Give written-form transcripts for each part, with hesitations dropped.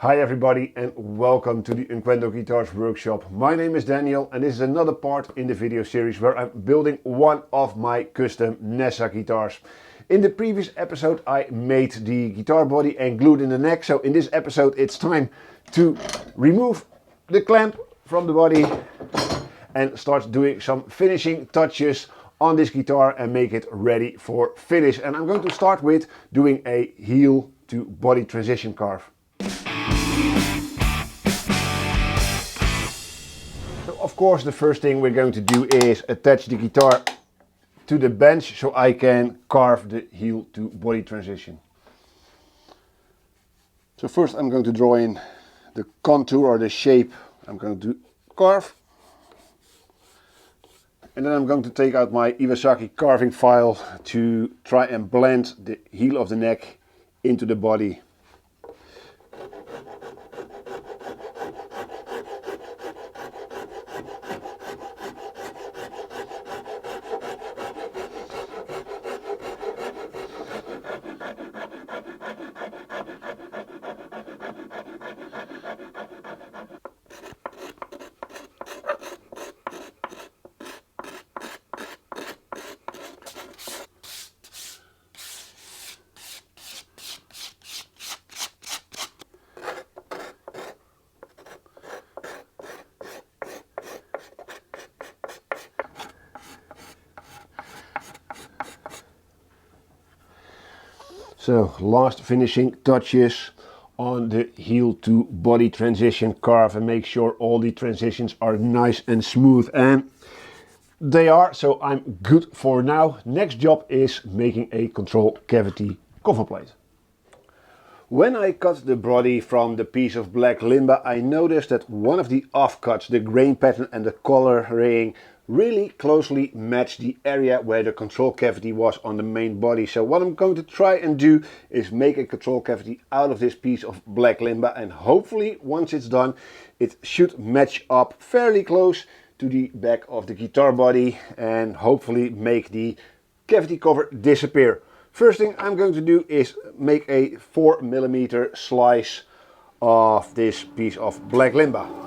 Hi everybody and welcome to the Unquendor Guitars workshop. My name is Daniel and this is another part in the video series where I'm building one of my custom Nessa guitars. In the previous episode I made the guitar body and glued in the neck, so in this episode it's time to remove the clamp from the body and start doing some finishing touches on this guitar and make it ready for finish. And I'm going to start with doing a heel to body transition carve. Of course, the first thing we're going to do is attach the guitar to the bench so I can carve the heel to body transition. So first I'm going to draw in the contour or the shape I'm going to carve. And then I'm going to take out my Iwasaki carving file to try and blend the heel of the neck into the body. So last finishing touches on the heel to body transition carve, and make sure all the transitions are nice and smooth, and they are, so I'm good for now. Next job is making a control cavity cover plate. When I cut the body from the piece of black limba, I noticed that one of the offcuts, the grain pattern and the coloring, really closely matched the area where the control cavity was on the main body. So what I'm going to try and do is make a control cavity out of this piece of black limba, and hopefully once it's done it should match up fairly close to the back of the guitar body and hopefully make the cavity cover disappear. First thing I'm going to do is make a 4mm slice of this piece of black limba.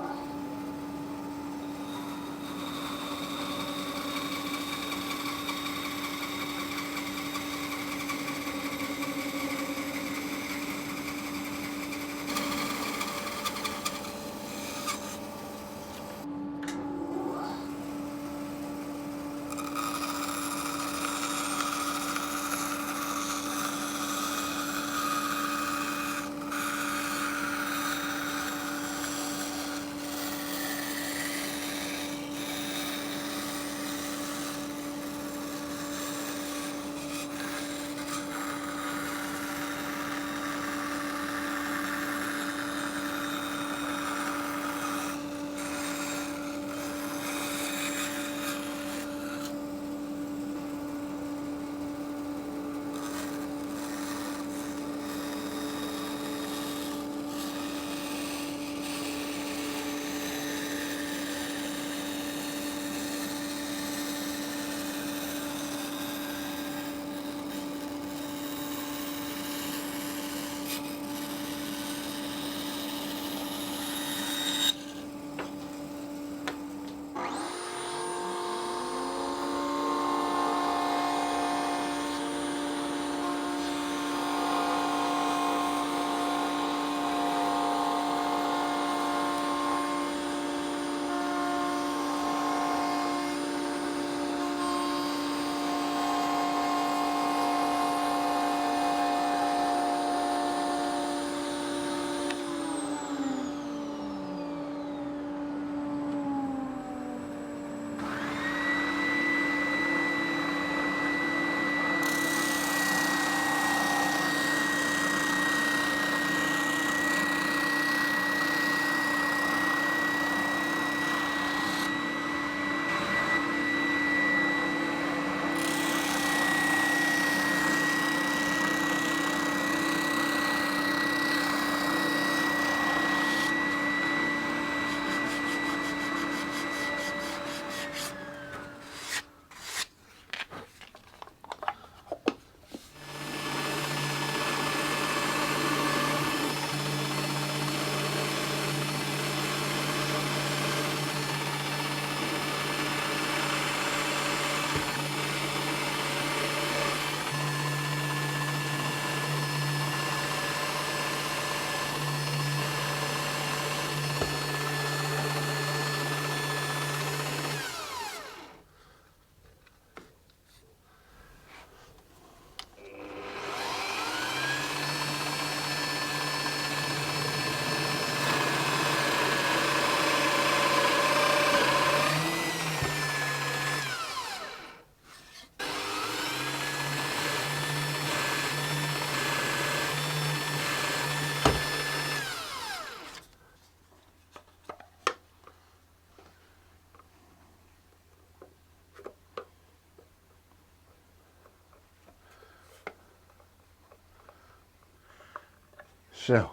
So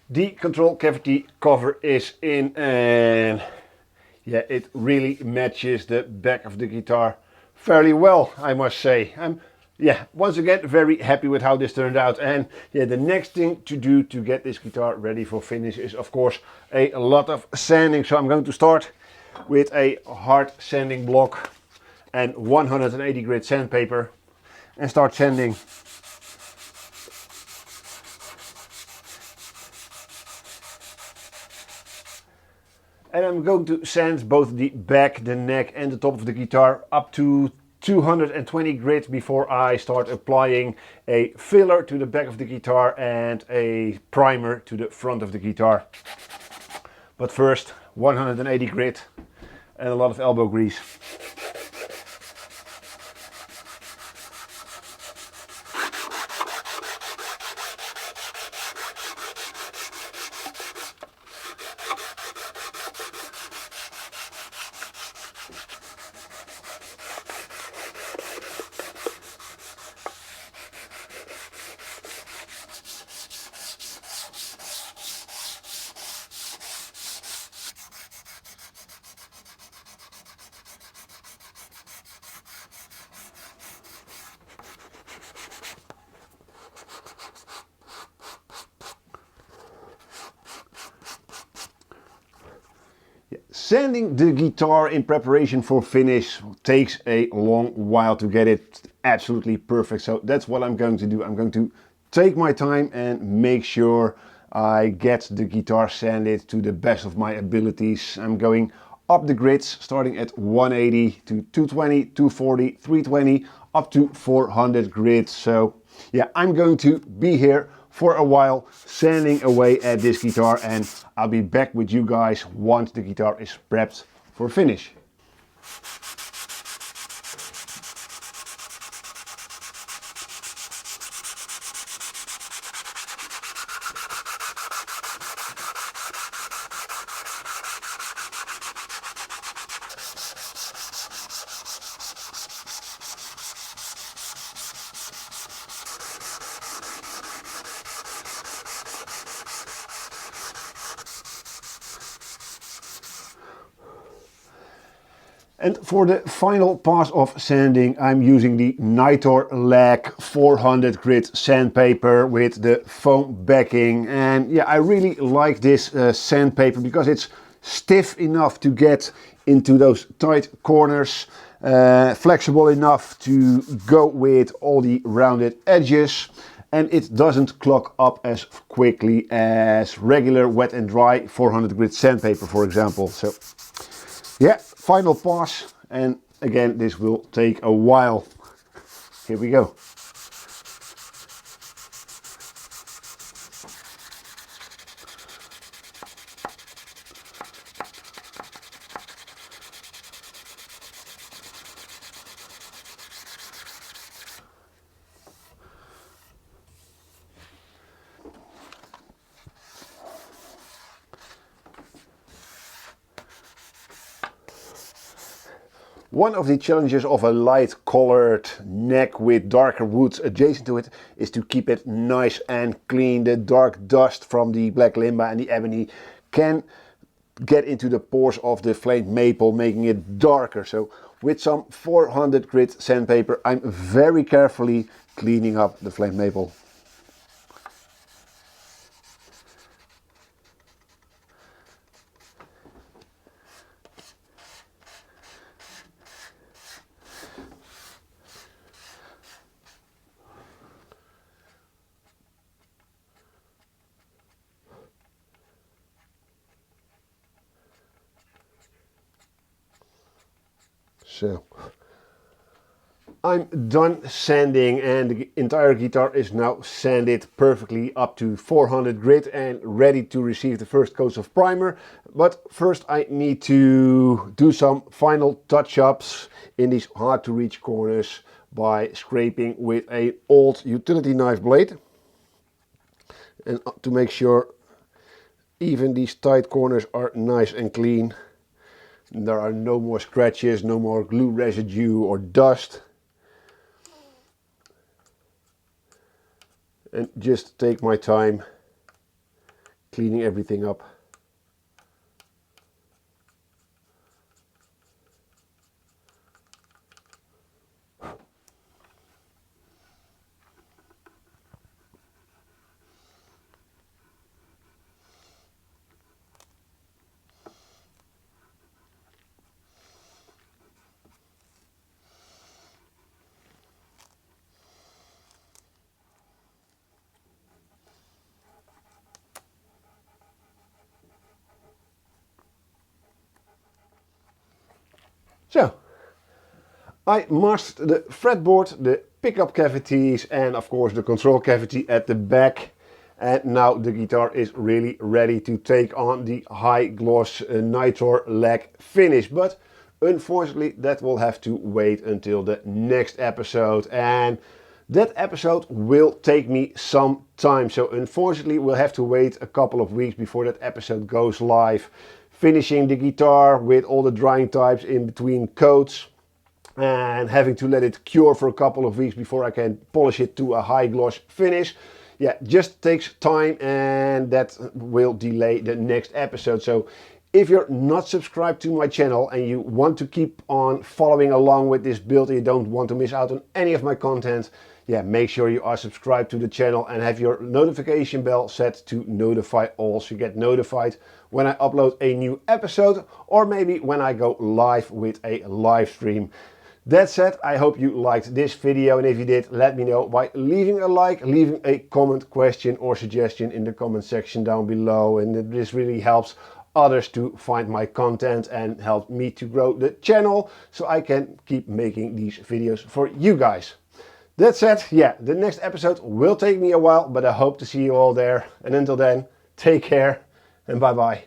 the control cavity cover is in, and yeah, it really matches the back of the guitar fairly well, I must say. I'm once again very happy with how this turned out. And yeah, the next thing to do to get this guitar ready for finish is of course a lot of sanding. So I'm going to start with a hard sanding block and 180 grit sandpaper and start sanding. And I'm going to sand both the back, the neck and the top of the guitar up to 220 grit before I start applying a filler to the back of the guitar and a primer to the front of the guitar. But first, 180 grit and a lot of elbow grease. Sanding the guitar in preparation for finish takes a long while to get it absolutely perfect. So that's what I'm going to do. I'm going to take my time and make sure I get the guitar sanded to the best of my abilities. I'm going up the grids, starting at 180 to 220, 240, 320, up to 400 grids. So yeah, I'm going to be here for a while sanding away at this guitar, and I'll be back with you guys once the guitar is prepped for finish. And for the final pass of sanding, I'm using the Nitor Lag 400 grit sandpaper with the foam backing. And yeah, I really like this sandpaper because it's stiff enough to get into those tight corners, flexible enough to go with all the rounded edges, and it doesn't clog up as quickly as regular wet and dry 400 grit sandpaper, for example. So yeah, final pass, and again this will take a while. Here we go. One of the challenges of a light colored neck with darker woods adjacent to it is to keep it nice and clean. The dark dust from the black limba and the ebony can get into the pores of the flamed maple, making it darker. So with some 400 grit sandpaper, I'm very carefully cleaning up the flamed maple. So I'm done sanding, and the entire guitar is now sanded perfectly up to 400 grit and ready to receive the first coats of primer. But first I need to do some final touch-ups in these hard to reach corners by scraping with an old utility knife blade, and to make sure even these tight corners are nice and clean. There are no more scratches, no more glue residue or dust. and just take my time cleaning everything up. So, I masked the fretboard, the pickup cavities and of course the control cavity at the back. And now the guitar is really ready to take on the high gloss nitor lag finish. But unfortunately that will have to wait until the next episode. And that episode will take me some time. So unfortunately we'll have to wait a couple of weeks before that episode goes live. Finishing the guitar with all the drying types in between coats and having to let it cure for a couple of weeks before I can polish it to a high gloss finish. Yeah, just takes time, and that will delay the next episode. So if you're not subscribed to my channel and you want to keep on following along with this build and you don't want to miss out on any of my content, yeah, make sure you are subscribed to the channel and have your notification bell set to notify all so you get notified when I upload a new episode or maybe when I go live with a live stream. That said, I hope you liked this video, and if you did, let me know by leaving a like, leaving a comment, question or suggestion in the comment section down below, and this really helps others to find my content and help me to grow the channel so I can keep making these videos for you guys. That said, yeah, the next episode will take me a while, but I hope to see you all there, and until then, take care and bye bye.